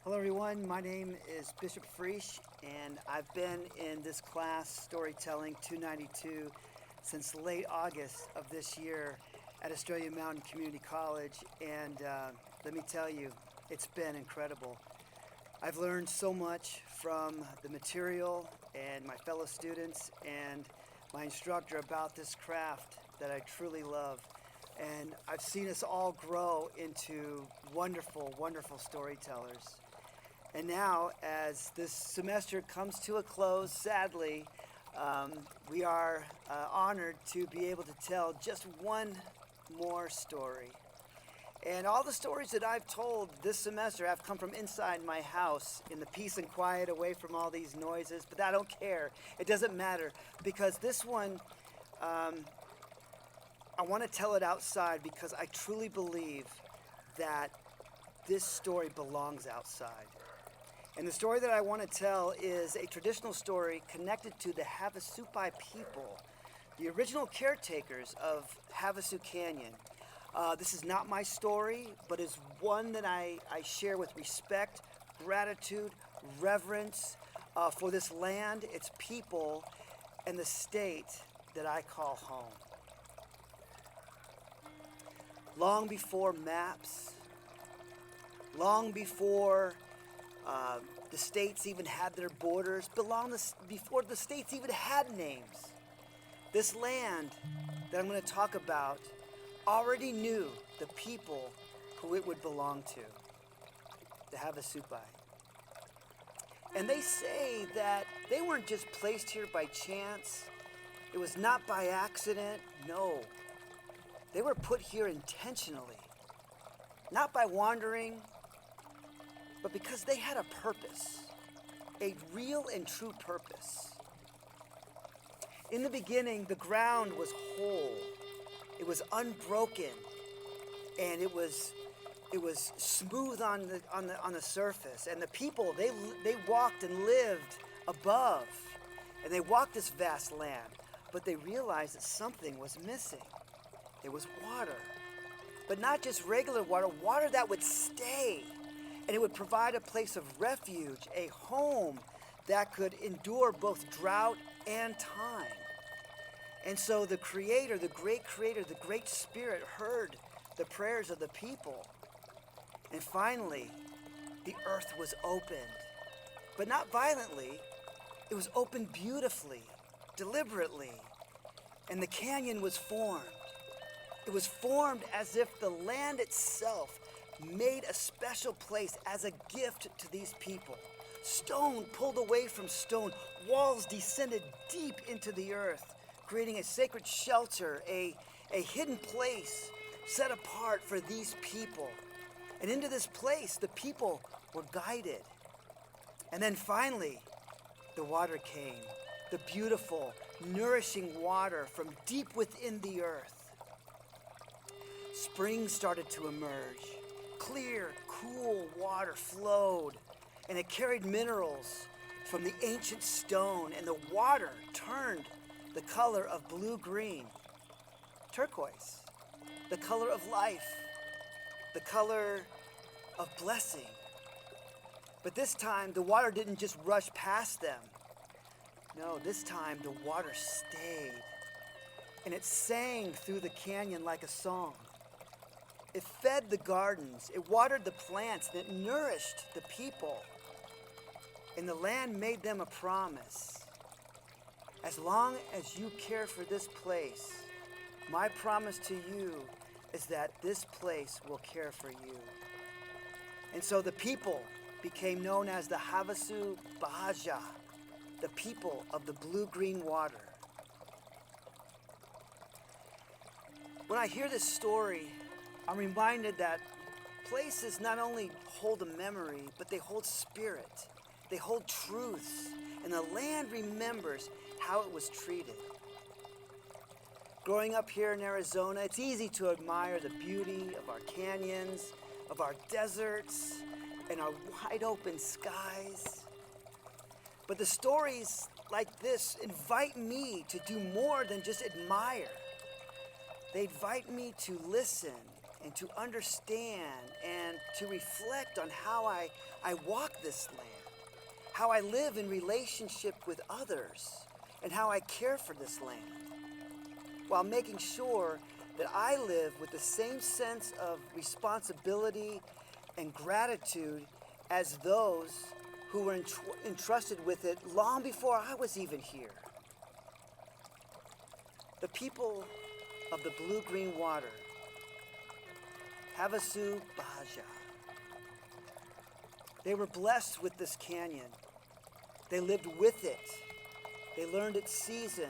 Hello everyone, my name is Bishop Freesh and I've been in this class, Storytelling 292, since late August of this year at Australia Mountain Community College, and let me tell you, it's been incredible. I've learned so much from the material and my fellow students and my instructor about this craft that I truly love. And I've seen us all grow into wonderful, wonderful storytellers. And now, as this semester comes to a close, sadly, we are honored to be able to tell just one more story. And all the stories that I've told this semester have come from inside my house, in the peace and quiet, away from all these noises. But I don't care. It doesn't matter, because this one, I want to tell it outside because I truly believe that this story belongs outside. And the story that I want to tell is a traditional story connected to the Havasupai people, the original caretakers of Havasu Canyon. This is not my story, but is one that I share with respect, gratitude, reverence for this land, its people, and the state that I call home. Long before maps, long before the states even had their borders, before the states even had names, this land that I'm going to talk about already knew the people who it would belong to, the Havasupai. And they say that they weren't just placed here by chance. It was not by accident. No. They were put here intentionally, not by wandering, but because they had a purpose, a real and true purpose. In the beginning, the ground was whole. It was unbroken, and it was smooth on the surface. And the people, they walked and lived above, and they walked this vast land. But they realized that something was missing. There was water, but not just regular water, water that would stay. And it would provide a place of refuge, a home that could endure both drought and time. And so the Creator, the Great Spirit heard the prayers of the people. And finally, the earth was opened. But not violently. It was opened beautifully, deliberately. And the canyon was formed. It was formed as if the land itself made a special place as a gift to these people. Stone pulled away from stone, walls descended deep into the earth, creating a sacred shelter, a hidden place set apart for these people. And into this place, the people were guided. And then finally, the water came, the beautiful, nourishing water from deep within the earth. Springs started to emerge. Clear, cool water flowed, and it carried minerals from the ancient stone, and the water turned the color of blue-green, turquoise, the color of life, the color of blessing. But this time, the water didn't just rush past them. No, this time the water stayed, and it sang through the canyon like a song. It fed the gardens, it watered the plants, and it nourished the people. And the land made them a promise. As long as you care for this place, my promise to you is that this place will care for you. And so the people became known as the Havasupai, the people of the blue-green water. When I hear this story, I'm reminded that places not only hold a memory, but they hold spirit. They hold truths. And the land remembers how it was treated. Growing up here in Arizona, it's easy to admire the beauty of our canyons, of our deserts, and our wide open skies. But the stories like this invite me to do more than just admire. They invite me to listen and to understand and to reflect on how I walk this land, how I live in relationship with others, and how I care for this land, while making sure that I live with the same sense of responsibility and gratitude as those who were entrusted with it long before I was even here. The people of the blue-green water, Havasupai. They were blessed with this canyon. They lived with it. They learned its seasons.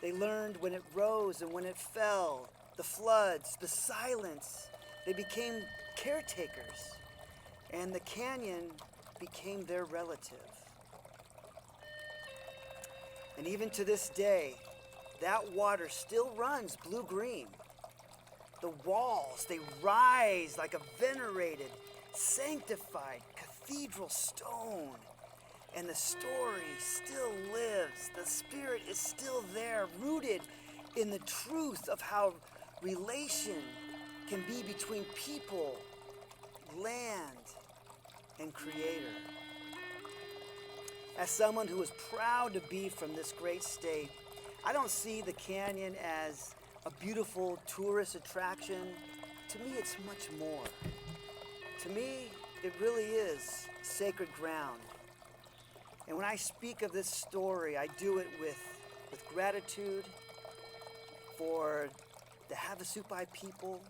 They learned when it rose and when it fell, the floods, the silence. They became caretakers, and the canyon became their relative. And even to this day, that water still runs blue-green. The walls, they rise like a venerated, sanctified cathedral stone. And the story still lives. The spirit is still there, rooted in the truth of how relation can be between people, land, and Creator. As someone who is proud to be from this great state, I don't see the canyon as a beautiful tourist attraction. To me, it's much more. To me, it really is sacred ground. And when I speak of this story, I do it with gratitude for the Havasupai people,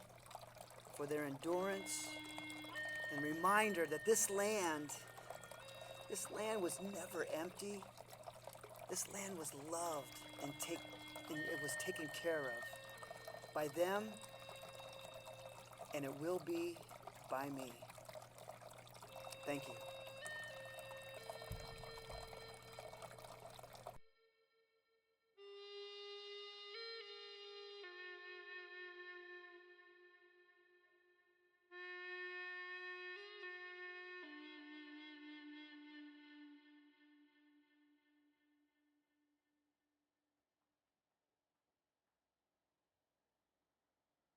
for their endurance, and reminder that this land was never empty. This land was loved and it was taken care of by them, and it will be by me. Thank you.